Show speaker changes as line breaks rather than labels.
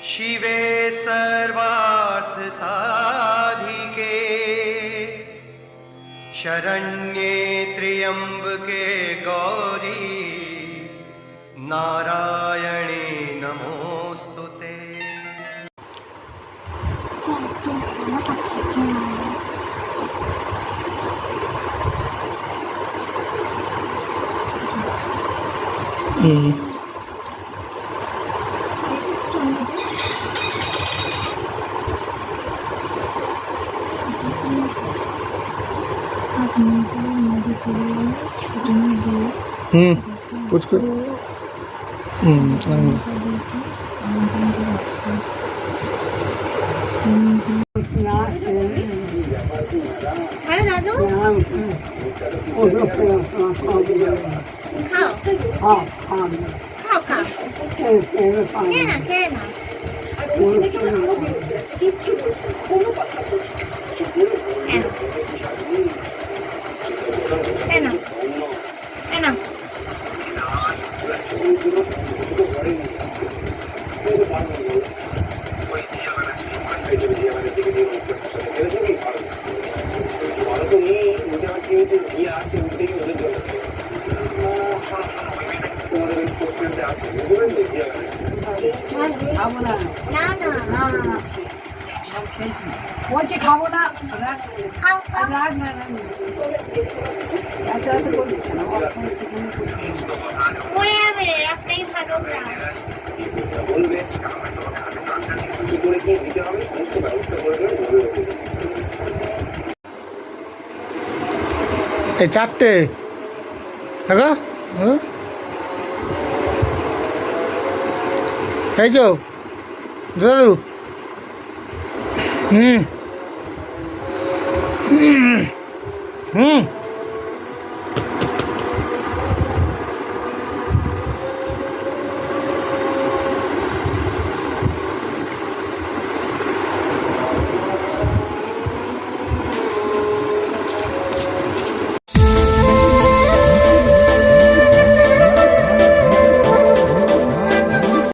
शिवे सर्वार्थ साधिके शरण्ये त्र्यंबके गौरी नारायणे नमोस्तुते।
कुछ कर
अरे दादू खाओ खाओ खाओ खे ना ना
বলছি খাবো না
খাও
রাগ না
পড়ে যাবে একটাই ভালো ব্রাশ
এই চারটে দেখো এই তো দাদু হুম